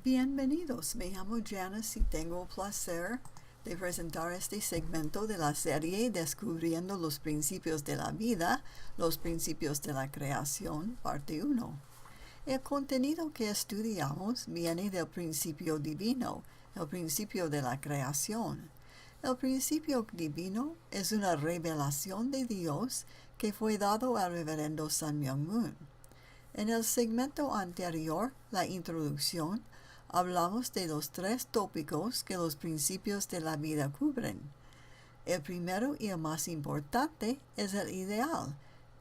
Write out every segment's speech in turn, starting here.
Bienvenidos, me llamo Janice y tengo el placer de presentar este segmento de la serie Descubriendo los Principios de la Vida, los Principios de la Creación, parte 1. El contenido que estudiamos viene del Principio Divino, el principio de la Creación. El Principio Divino es una revelación de Dios que fue dado al Rvdo San Myung Moon. En el segmento anterior, la Introducción, hablamos de los 3 tópicos que los principios de la vida cubren. El primero y el más importante es el ideal.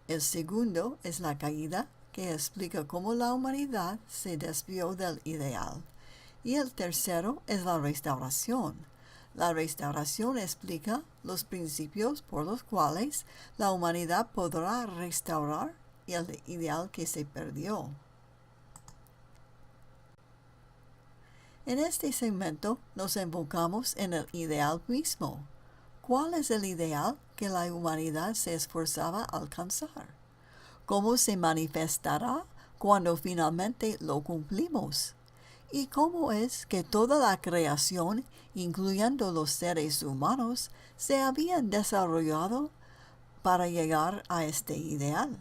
El segundo es la Caída, que explica cómo la humanidad se desvió del ideal. Y el tercero es la Restauración. La Restauración explica los principios por los cuales la humanidad podrá restaurar el ideal que se perdió. En este segmento nos enfocamos en el ideal mismo. ¿Cuál es el ideal que la humanidad se esforzaba a alcanzar? ¿Cómo se manifestará cuando finalmente lo cumplimos? ¿Y cómo es que toda la creación, incluyendo los seres humanos, se habían desarrollado para llegar a este ideal?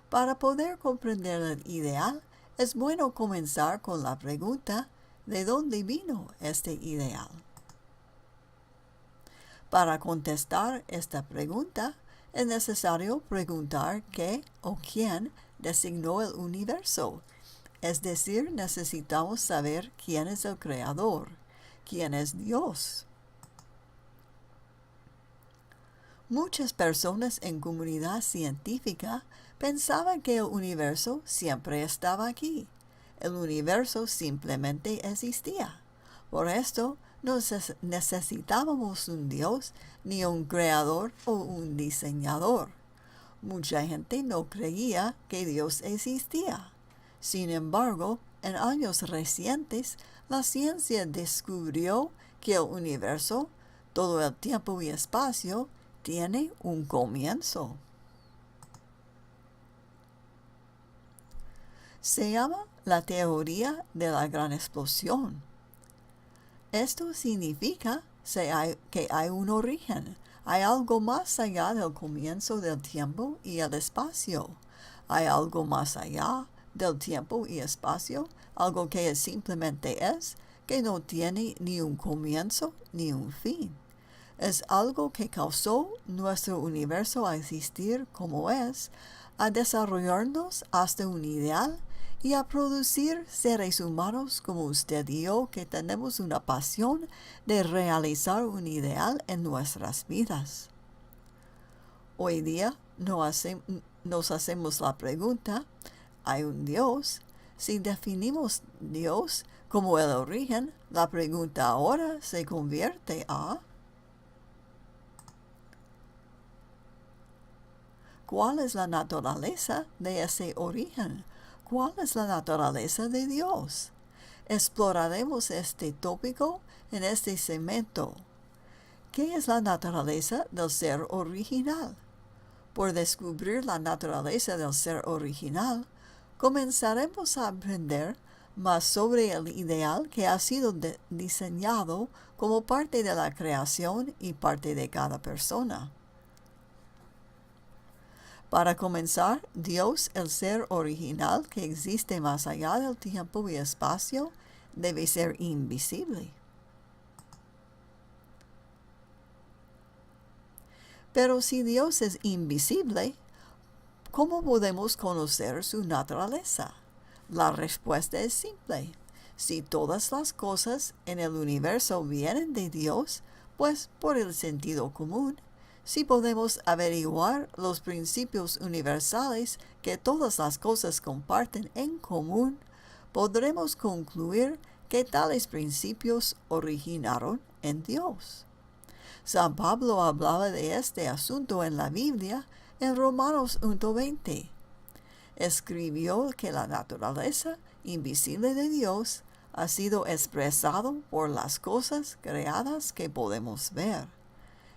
Para poder comprender el ideal, es bueno comenzar con la pregunta, ¿de dónde vino este ideal? Para contestar esta pregunta, es necesario preguntar qué o quién designó el universo. Es decir, necesitamos saber quién es el Creador, quién es Dios. Muchas personas en comunidad científica pensaban que el universo siempre estaba aquí. El universo simplemente existía. Por esto, no necesitábamos un Dios, ni un creador o un diseñador. Mucha gente no creía que Dios existía. Sin embargo, en años recientes, la ciencia descubrió que el universo, todo el tiempo y espacio, tiene un comienzo. Se llama la teoría de la gran explosión. Esto significa que hay un origen, hay algo más allá del comienzo del tiempo y el espacio. Hay algo más allá del tiempo y espacio, algo que simplemente es, que no tiene ni un comienzo ni un fin. Es algo que causó nuestro universo a existir como es, a desarrollarnos hasta un ideal y a producir seres humanos como usted y yo, que tenemos una pasión de realizar un ideal en nuestras vidas. Hoy día nos hacemos la pregunta, ¿hay un Dios? Si definimos Dios como el origen, la pregunta ahora se convierte a ¿cuál es la naturaleza de ese origen? ¿Cuál es la naturaleza de Dios? Exploraremos este tópico en este segmento. ¿Qué es la naturaleza del ser original? Por descubrir la naturaleza del ser original, comenzaremos a aprender más sobre el ideal que ha sido diseñado como parte de la creación y parte de cada persona. Para comenzar, Dios, el ser original que existe más allá del tiempo y espacio, debe ser invisible. Pero si Dios es invisible, ¿cómo podemos conocer su naturaleza? La respuesta es simple. Si todas las cosas en el universo vienen de Dios, pues por el sentido común, si podemos averiguar los principios universales que todas las cosas comparten en común, podremos concluir que tales principios originaron en Dios. San Pablo hablaba de este asunto en la Biblia en Romanos 1:20. Escribió que la naturaleza invisible de Dios ha sido expresado por las cosas creadas que podemos ver.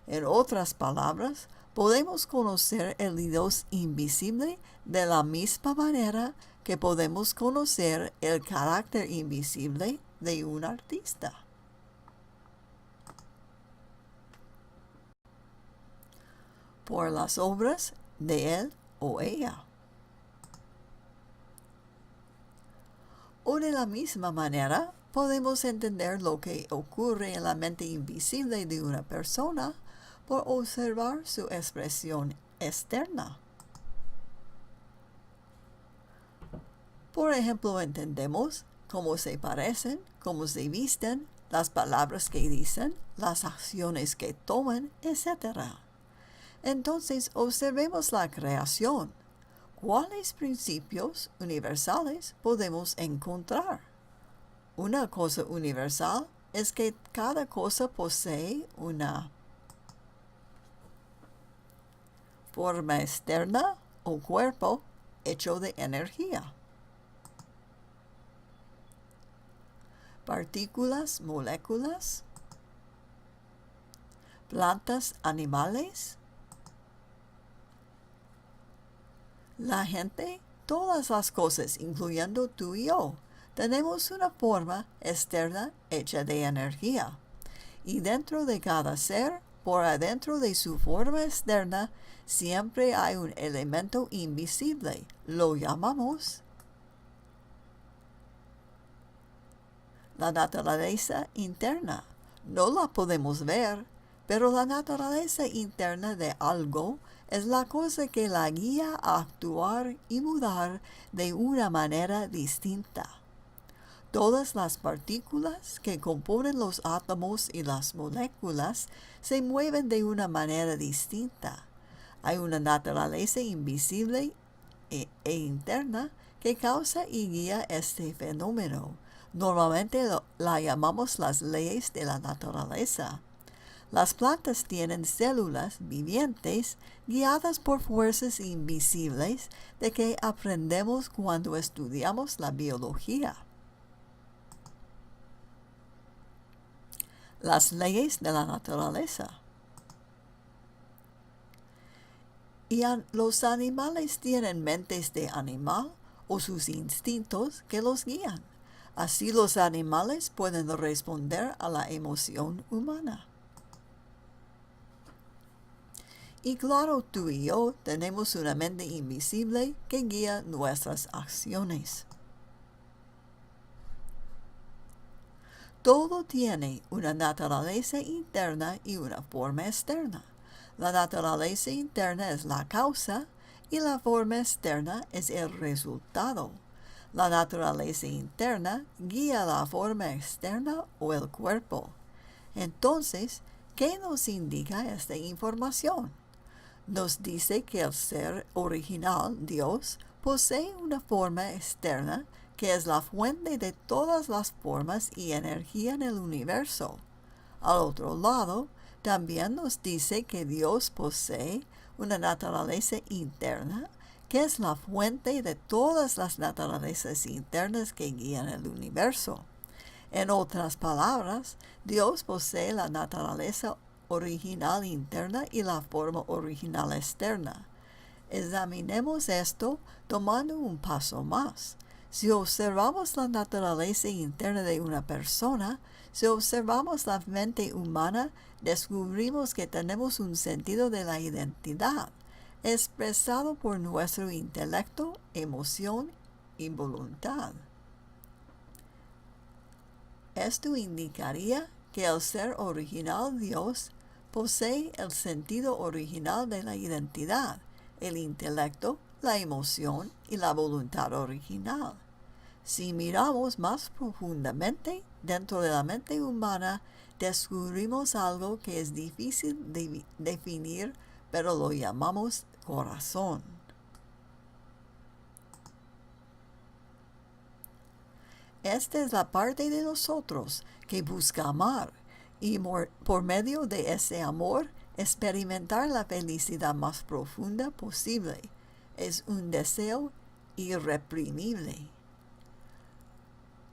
En otras palabras, podemos conocer el Dios invisible de la misma manera que podemos conocer el carácter invisible de un artista. Por las obras de él o ella. O de la misma manera, podemos entender lo que ocurre en la mente invisible de una persona por observar su expresión externa. Por ejemplo, entendemos cómo se parecen, cómo se visten, las palabras que dicen, las acciones que toman, etc. Entonces, observemos la creación. ¿Cuáles principios universales podemos encontrar? Una cosa universal es que cada cosa posee una forma externa o cuerpo hecho de energía. Partículas, moléculas, plantas, animales, la gente, todas las cosas, incluyendo tú y yo, tenemos una forma externa hecha de energía. Y dentro de cada ser, por adentro de su forma externa, siempre hay un elemento invisible. Lo llamamos la naturaleza interna. No la podemos ver, pero la naturaleza interna de algo es la cosa que la guía a actuar y mudar de una manera distinta. Todas las partículas que componen los átomos y las moléculas se mueven de una manera distinta. Hay una naturaleza invisible e interna que causa y guía este fenómeno. Normalmente la llamamos las leyes de la naturaleza. Las plantas tienen células vivientes guiadas por fuerzas invisibles de que aprendemos cuando estudiamos la biología. Las leyes de la naturaleza. Y los animales tienen mentes de animal o sus instintos que los guían. Así los animales pueden responder a la emoción humana. Y claro, tú y yo tenemos una mente invisible que guía nuestras acciones. Todo tiene una naturaleza interna y una forma externa. La naturaleza interna es la causa y la forma externa es el resultado. La naturaleza interna guía la forma externa o el cuerpo. Entonces, ¿qué nos indica esta información? Nos dice que el ser original, Dios, posee una forma externa que es la fuente de todas las formas y energía en el universo. Al otro lado, también nos dice que Dios posee una naturaleza interna que es la fuente de todas las naturalezas internas que guían el universo. En otras palabras, Dios posee la naturaleza original interna y la forma original externa. Examinemos esto tomando un paso más. Si observamos la naturaleza interna de una persona, si observamos la mente humana, descubrimos que tenemos un sentido de la identidad, expresado por nuestro intelecto, emoción y voluntad. Esto indicaría que el ser original Dios posee el sentido original de la identidad, el intelecto, la emoción y la voluntad original. Si miramos más profundamente dentro de la mente humana, descubrimos algo que es difícil de definir, pero lo llamamos corazón. Esta es la parte de nosotros que busca amar y por medio de ese amor experimentar la felicidad más profunda posible. Es un deseo irreprimible.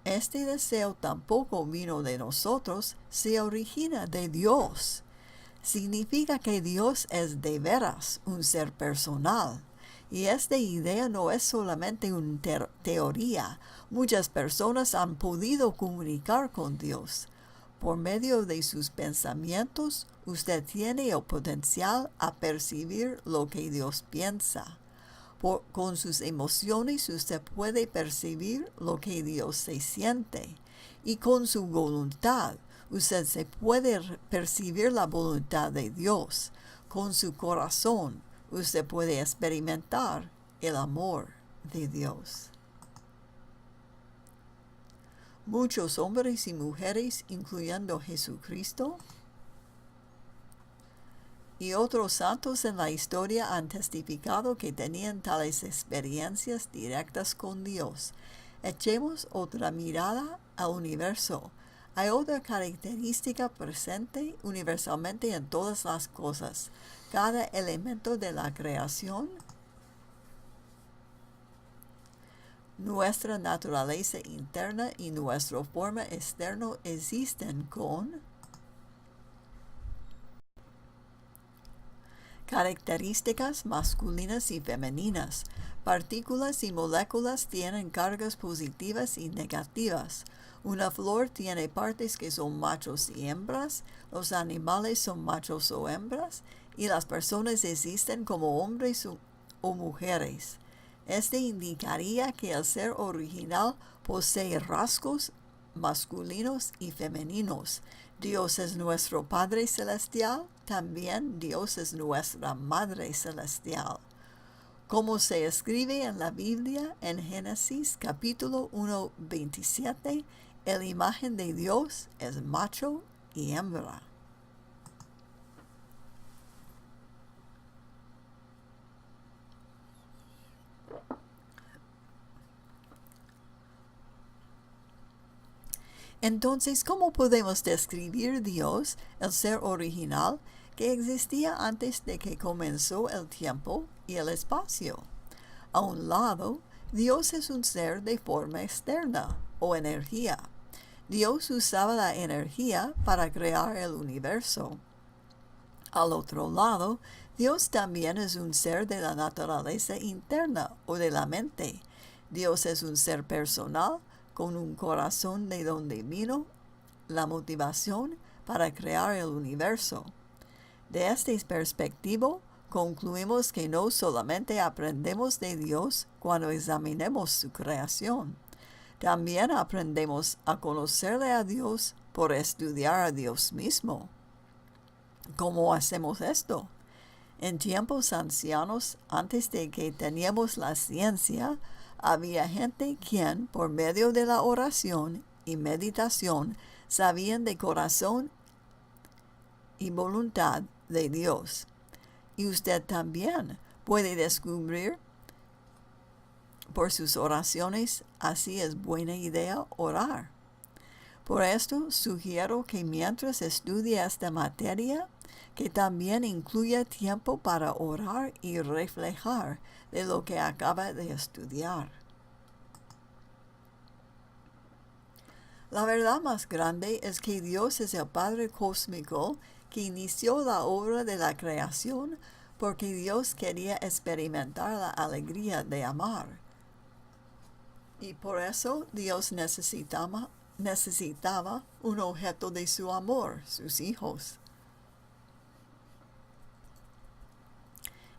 Este deseo tampoco vino de nosotros, se origina de Dios. Significa que Dios es de veras un ser personal Y esta idea no es solamente una teoría. Muchas personas han podido comunicar con Dios. Por medio de sus pensamientos, usted tiene el potencial a percibir lo que Dios piensa. Con sus emociones usted puede percibir lo que Dios se siente. Y con su voluntad, usted se puede percibir la voluntad de Dios. Con su corazón, usted puede experimentar el amor de Dios. Muchos hombres y mujeres, incluyendo Jesucristo, y otros santos en la historia han testificado que tenían tales experiencias directas con Dios. Echemos otra mirada al universo. Hay otra característica presente universalmente en todas las cosas. Cada elemento de la creación, nuestra naturaleza interna y nuestra forma externa existen con características masculinas y femeninas. Partículas y moléculas tienen cargas positivas y negativas. Una flor tiene partes que son machos y hembras, los animales son machos o hembras, y las personas existen como hombres o mujeres. Este indicaría que el ser original posee rasgos masculinos y femeninos. Dios es nuestro Padre Celestial, también Dios es nuestra Madre Celestial. Como se escribe en la Biblia, en Génesis capítulo 1:27, la imagen de Dios es macho y hembra. Entonces, ¿cómo podemos describir Dios, el ser original, que existía antes de que comenzó el tiempo y el espacio? A un lado, Dios es un ser de forma externa, o energía. Dios usaba la energía para crear el universo. Al otro lado, Dios también es un ser de la naturaleza interna, o de la mente. Dios es un ser personal, con un corazón de donde vino la motivación para crear el universo. De esta perspectiva, concluimos que no solamente aprendemos de Dios cuando examinemos su creación, también aprendemos a conocerle a Dios por estudiar a Dios mismo. ¿Cómo hacemos esto? En tiempos ancianos, antes de que teníamos la ciencia, había gente quien, por medio de la oración y meditación, sabían de corazón y voluntad de Dios. Y usted también puede descubrir por sus oraciones, así es buena idea orar. Por esto, sugiero que mientras estudie esta materia, que también incluya tiempo para orar y reflejar de lo que acaba de estudiar. La verdad más grande es que Dios es el Padre cósmico que inició la obra de la creación porque Dios quería experimentar la alegría de amar. Y por eso Dios necesitaba un objeto de su amor, sus hijos.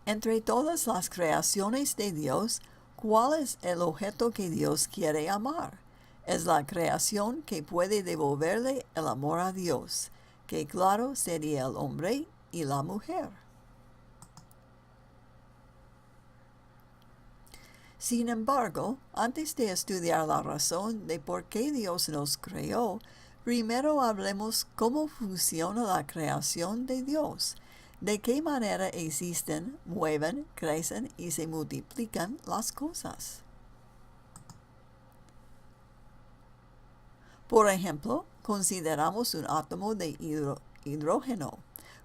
Entre todas las creaciones de Dios, ¿cuál es el objeto que Dios quiere amar? Es la creación que puede devolverle el amor a Dios, que claro sería el hombre y la mujer. Sin embargo, antes de estudiar la razón de por qué Dios nos creó, primero hablemos cómo funciona la creación de Dios. ¿De qué manera existen, mueven, crecen y se multiplican las cosas? Por ejemplo, consideramos un átomo de hidrógeno.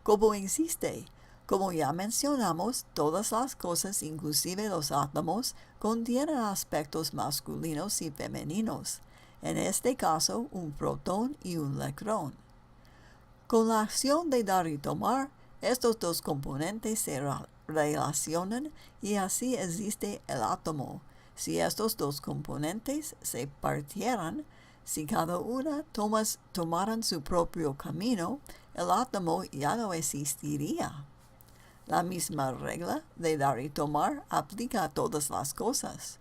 ¿Cómo existe? Como ya mencionamos, todas las cosas, inclusive los átomos, contienen aspectos masculinos y femeninos. En este caso, un protón y un electrón. Con la acción de dar y tomar, estos dos componentes se relacionan y así existe el átomo. Si estos dos componentes se partieran, si cada una tomaran su propio camino, el átomo ya no existiría. La misma regla de dar y tomar aplica a todas las cosas.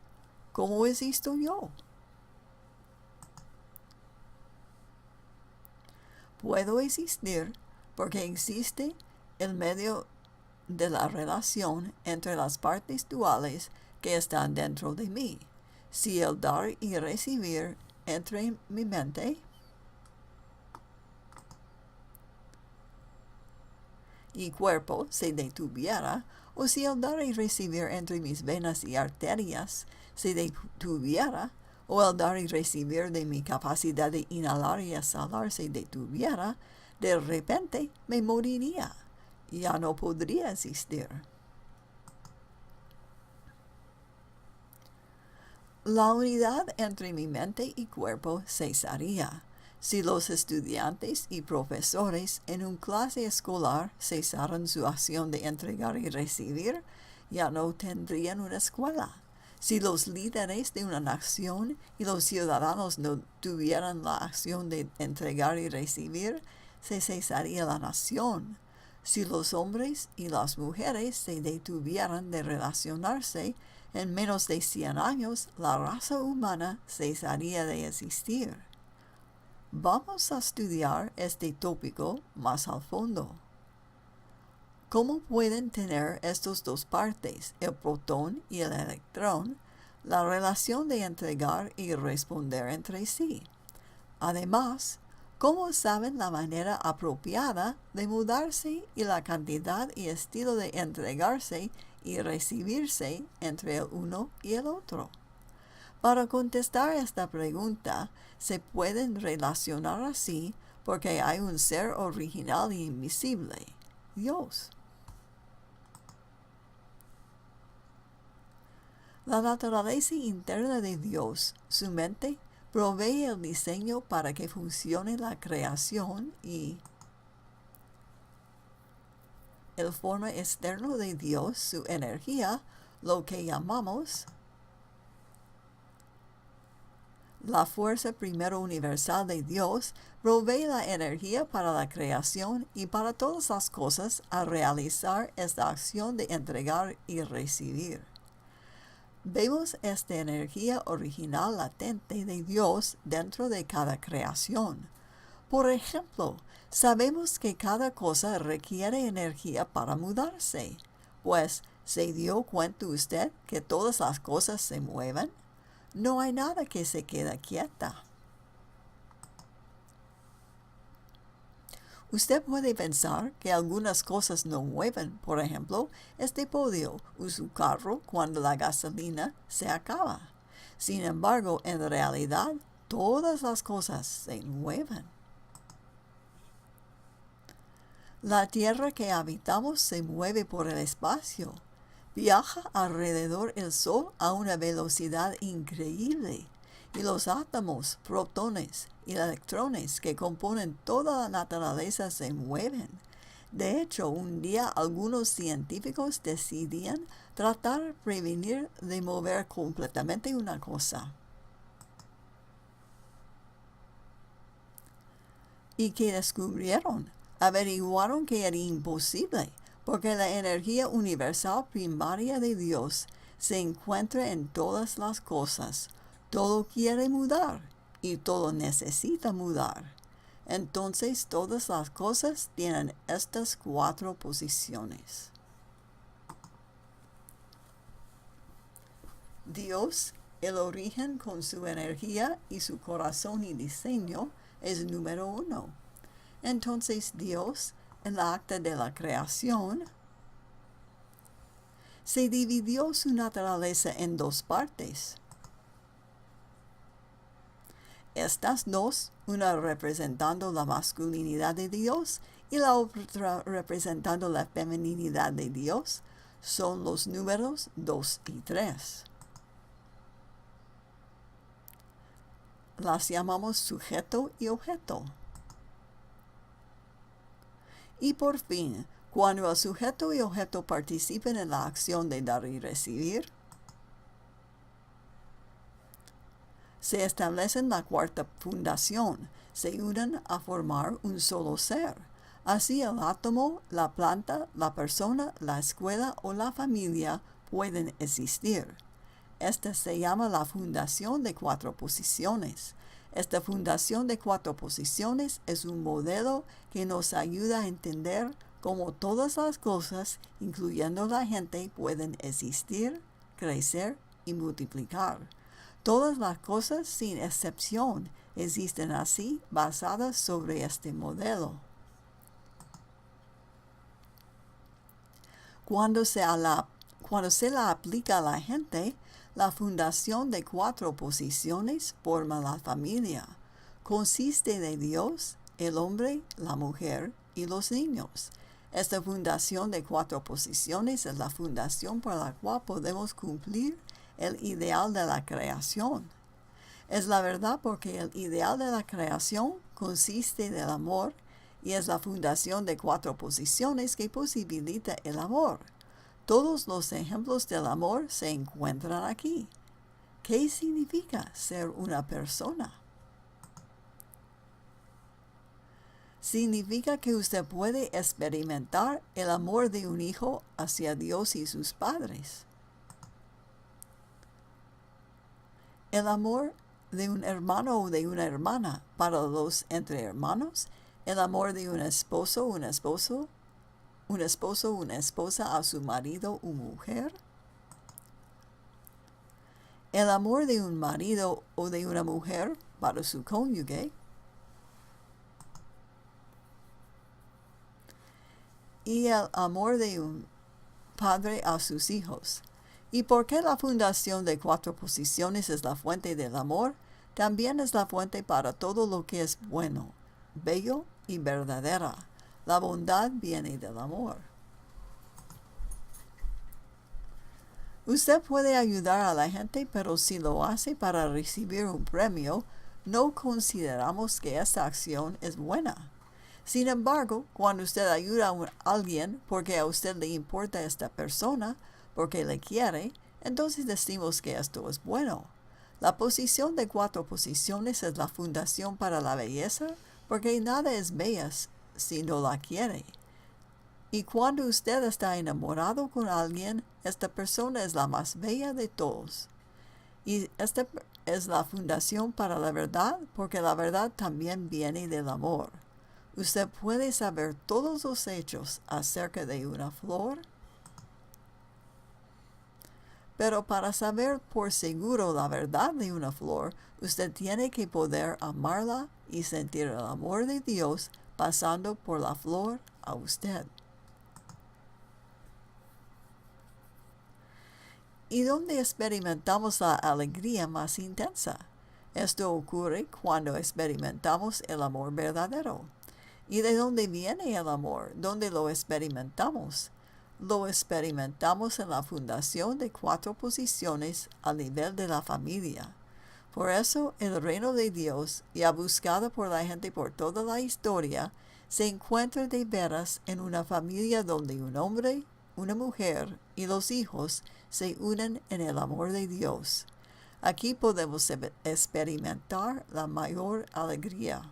¿Cómo existo yo? Puedo existir porque existe el medio de la relación entre las partes duales que están dentro de mí. Si el dar y recibir entre mi mente y cuerpo se detuviera, o si el dar y recibir entre mis venas y arterias se detuviera, o el dar y recibir de mi capacidad de inhalar y exhalar se detuviera, de repente me moriría. Ya no podría existir. La unidad entre mi mente y cuerpo cesaría. Si los estudiantes y profesores en una clase escolar cesaran su acción de entregar y recibir, ya no tendrían una escuela. Si los líderes de una nación y los ciudadanos no tuvieran la acción de entregar y recibir, se cesaría la nación. Si los hombres y las mujeres se detuvieran de relacionarse, en menos de 100 años la raza humana cesaría de existir. Vamos a estudiar este tópico más al fondo. ¿Cómo pueden tener estas dos partes, el protón y el electrón, la relación de entregar y responder entre sí? Además, ¿cómo saben la manera apropiada de mudarse y la cantidad y estilo de entregarse y recibirse entre el uno y el otro? Para contestar esta pregunta, se pueden relacionar así porque hay un ser original e invisible, Dios. La naturaleza interna de Dios, su mente, provee el diseño para que funcione la creación y el forma externa de Dios, su energía, lo que llamamos la fuerza primero universal de Dios, provee la energía para la creación y para todas las cosas a realizar esta acción de entregar y recibir. Vemos esta energía original latente de Dios dentro de cada creación. Por ejemplo, sabemos que cada cosa requiere energía para mudarse. Pues, ¿se dio cuenta usted que todas las cosas se mueven? No hay nada que se quede quieta. Usted puede pensar que algunas cosas no mueven, por ejemplo, este podio o su carro cuando la gasolina se acaba. Sin embargo, en realidad, todas las cosas se mueven. La tierra que habitamos se mueve por el espacio. Viaja alrededor del Sol a una velocidad increíble. Y los átomos, protones y electrones que componen toda la naturaleza se mueven. De hecho, un día algunos científicos decidían tratar de prevenir de mover completamente una cosa. ¿Y qué descubrieron? Averiguaron que era imposible, porque la energía universal primaria de Dios se encuentra en todas las cosas. Todo quiere mudar y todo necesita mudar. Entonces todas las cosas tienen estas 4 posiciones. Dios, el origen con su energía y su corazón y diseño, es número 1. Entonces Dios, en la acta de la creación, se dividió su naturaleza en 2 partes. Estas 2, una representando la masculinidad de Dios y la otra representando la feminidad de Dios, son los números 2 y 3. Las llamamos sujeto y objeto. Y por fin, Cuando el sujeto y objeto participan en la acción de dar y recibir, se establece la cuarta fundación, se unen a formar un solo ser. Así el átomo, la planta, la persona, la escuela o la familia pueden existir. Esta se llama la fundación de cuatro posiciones. Esta fundación de cuatro posiciones es un modelo que nos ayuda a entender cómo todas las cosas, incluyendo la gente, pueden existir, crecer y multiplicar. Todas las cosas, sin excepción, existen así, basadas sobre este modelo. Cuando se la aplica a la gente, la fundación de cuatro posiciones forma la familia. Consiste de Dios, el hombre, la mujer y los niños. Esta fundación de cuatro posiciones es la fundación por la cual podemos cumplir el ideal de la creación. Es la verdad porque el ideal de la creación consiste del amor y es la fundación de cuatro posiciones que posibilita el amor. Todos los ejemplos del amor se encuentran aquí. ¿Qué significa ser una persona? Significa que usted puede experimentar el amor de un hijo hacia Dios y sus padres. El amor de un hermano o de una hermana para los entre hermanos. El amor de un esposo, una esposa a su marido o mujer. El amor de un marido o de una mujer para su cónyuge. Y el amor de un padre a sus hijos. ¿Y por qué la fundación de cuatro posiciones es la fuente del amor? También es la fuente para todo lo que es bueno, bello y verdadera. La bondad viene del amor. Usted puede ayudar a la gente, pero si lo hace para recibir un premio, no consideramos que esta acción es buena. Sin embargo, cuando usted ayuda a alguien porque a usted le importa esta persona, porque le quiere, entonces decimos que esto es bueno. La posición de cuatro posiciones es la fundación para la belleza, porque nada es bella si no la quiere. Y cuando usted está enamorado con alguien, esta persona es la más bella de todos. Y esta es la fundación para la verdad, porque la verdad también viene del amor. Usted puede saber todos los hechos acerca de una flor, pero para saber por seguro la verdad de una flor, usted tiene que poder amarla y sentir el amor de Dios pasando por la flor a usted. ¿Y dónde experimentamos la alegría más intensa? Esto ocurre cuando experimentamos el amor verdadero. ¿Y de dónde viene el amor? ¿Dónde lo experimentamos? Lo experimentamos en la fundación de cuatro posiciones a nivel de la familia. Por eso el reino de Dios, ya buscado por la gente por toda la historia, se encuentra de veras en una familia donde un hombre, una mujer y los hijos se unen en el amor de Dios. Aquí podemos experimentar la mayor alegría.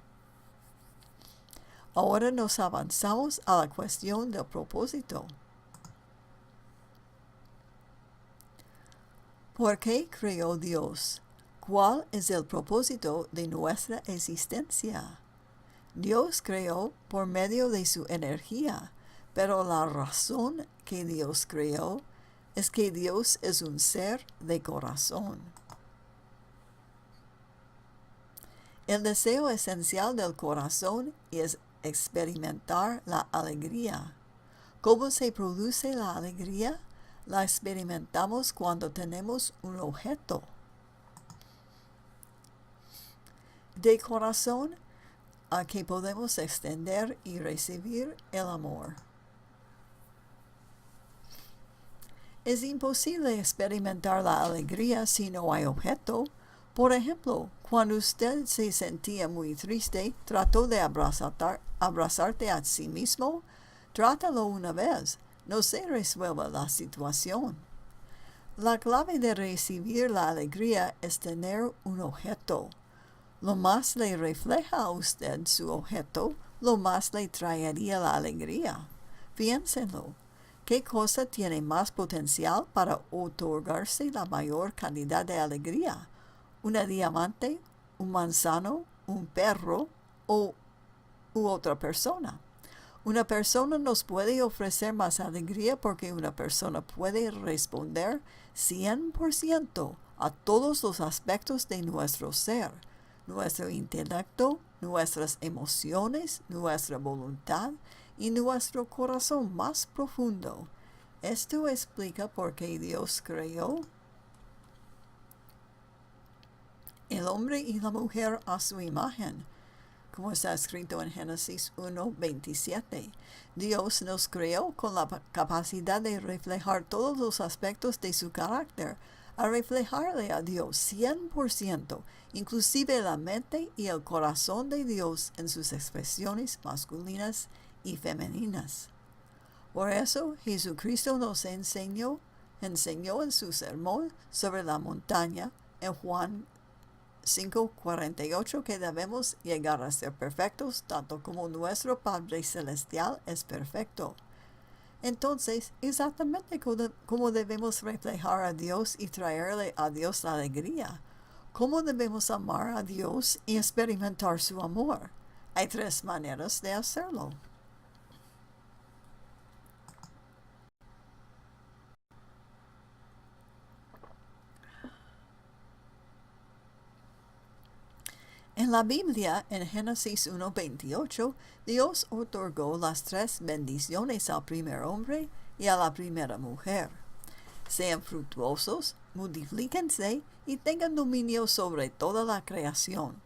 Ahora nos avanzamos a la cuestión del propósito. ¿Por qué creó Dios? ¿Cuál es el propósito de nuestra existencia? Dios creó por medio de su energía, pero la razón que Dios creó es que Dios es un ser de corazón. El deseo esencial del corazón es experimentar la alegría. ¿Cómo se produce la alegría? La experimentamos cuando tenemos un objeto. De corazón a que podemos extender y recibir el amor. Es imposible experimentar la alegría si no hay objeto. Por ejemplo, cuando usted se sentía muy triste, trató de abrazarte a sí mismo. Trátalo una vez, no se resuelva la situación. La clave de recibir la alegría es tener un objeto. Lo más le refleja a usted su objeto, lo más le traería la alegría. Piénselo. ¿Qué cosa tiene más potencial para otorgarse la mayor cantidad de alegría? ¿Una diamante, un manzano, un perro u otra persona? Una persona nos puede ofrecer más alegría porque una persona puede responder 100% a todos los aspectos de nuestro ser, nuestro intelecto, nuestras emociones, nuestra voluntad y nuestro corazón más profundo. Esto explica por qué Dios creó el hombre y la mujer a su imagen, como está escrito en Génesis 1:27. Dios nos creó con la capacidad de reflejar todos los aspectos de su carácter, a reflejarle a Dios 100%, inclusive la mente y el corazón de Dios en sus expresiones masculinas y femeninas. Por eso Jesucristo nos enseñó en su sermón sobre la montaña en Juan 5:48 que debemos llegar a ser perfectos tanto como nuestro Padre Celestial es perfecto. Entonces, exactamente cómo debemos reflejar a Dios y traerle a Dios la alegría. ¿Cómo debemos amar a Dios y experimentar su amor? Hay 3 maneras de hacerlo. En la Biblia, en Génesis 1:28, Dios otorgó las 3 bendiciones al primer hombre y a la primera mujer. Sean fructuosos, multiplíquense y tengan dominio sobre toda la creación.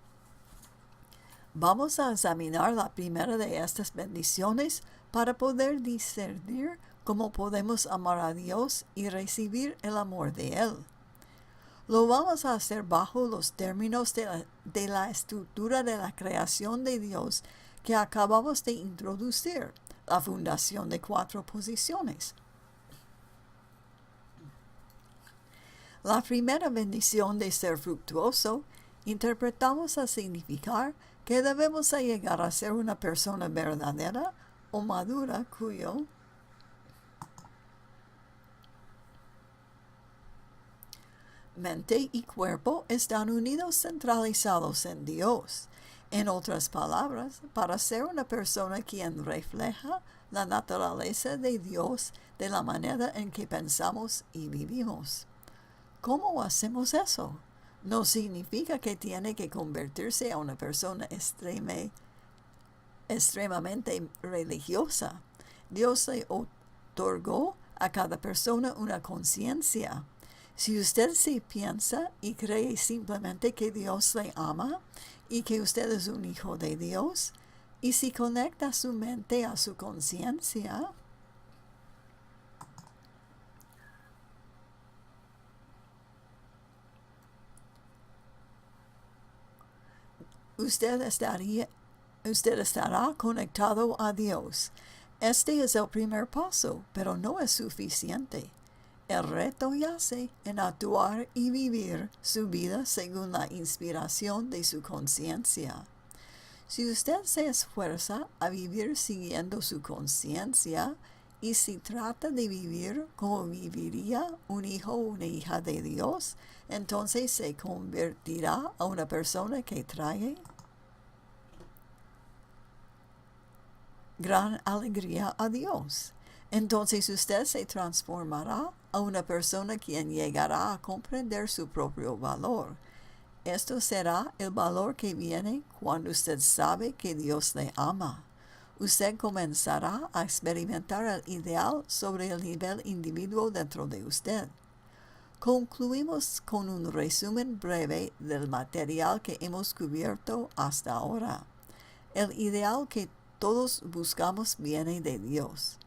Vamos a examinar la primera de estas bendiciones para poder discernir cómo podemos amar a Dios y recibir el amor de Él. Lo vamos a hacer bajo los términos de la estructura de la creación de Dios que acabamos de introducir, la fundación de 4 posiciones. La primera bendición de ser fructuoso interpretamos a significar que debemos llegar a ser una persona verdadera o madura cuyo mente y cuerpo están unidos centralizados en Dios. En otras palabras, para ser una persona quien refleja la naturaleza de Dios de la manera en que pensamos y vivimos. ¿Cómo hacemos eso? No significa que tiene que convertirse a una persona extremadamente religiosa. Dios le otorgó a cada persona una conciencia. Si usted se piensa y cree simplemente que Dios le ama y que usted es un hijo de Dios, y si conecta su mente a su conciencia, usted estará conectado a Dios. Este es el primer paso, pero no es suficiente. El reto yace en actuar y vivir su vida según la inspiración de su conciencia. Si usted se esfuerza a vivir siguiendo su conciencia y si trata de vivir como viviría un hijo o una hija de Dios, entonces se convertirá a una persona que trae gran alegría a Dios. Entonces usted se transformará a una persona quien llegará a comprender su propio valor. Esto será el valor que viene cuando usted sabe que Dios le ama. Usted comenzará a experimentar el ideal sobre el nivel individuo dentro de usted. Concluimos con un resumen breve del material que hemos cubierto hasta ahora. El ideal que todos buscamos viene de Dios.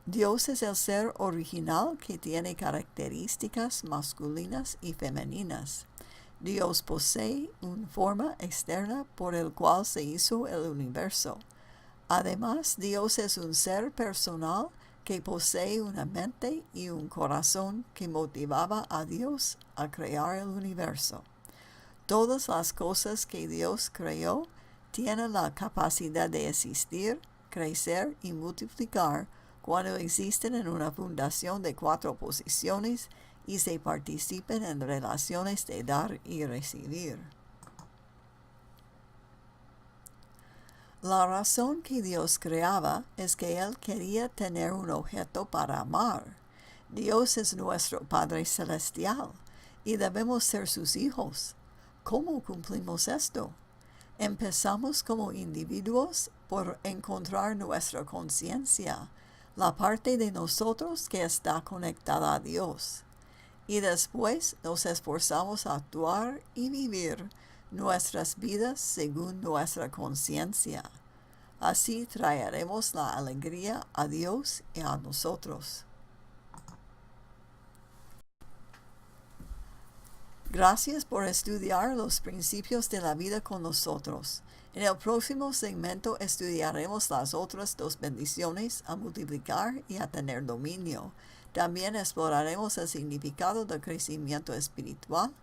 Dios es el ser original que tiene características masculinas y femeninas. Dios posee una forma externa por el cual se hizo el universo. Además, Dios es un ser personal que posee una mente y un corazón que motivaba a Dios a crear el universo. Todas las cosas que Dios creó tienen la capacidad de existir, crecer y multiplicar cuando existen en una fundación de 4 posiciones y se participen en relaciones de dar y recibir. La razón que Dios creaba es que Él quería tener un objeto para amar. Dios es nuestro Padre Celestial y debemos ser sus hijos. ¿Cómo cumplimos esto? Empezamos como individuos por encontrar nuestra conciencia, la parte de nosotros que está conectada a Dios. Y después nos esforzamos a actuar y vivir nuestras vidas según nuestra conciencia. Así traeremos la alegría a Dios y a nosotros. Gracias por estudiar los principios de la vida con nosotros. En el próximo segmento estudiaremos las otras 2 bendiciones, a multiplicar y a tener dominio. También exploraremos el significado del crecimiento espiritual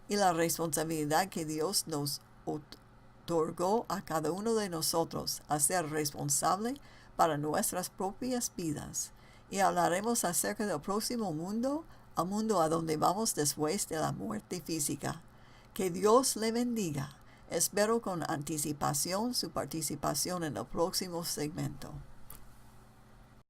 y la responsabilidad que Dios nos otorgó a cada uno de nosotros a ser responsable para nuestras propias vidas. Y hablaremos acerca del próximo mundo, al mundo a donde vamos después de la muerte física. Que Dios le bendiga. Espero con anticipación su participación en el próximo segmento.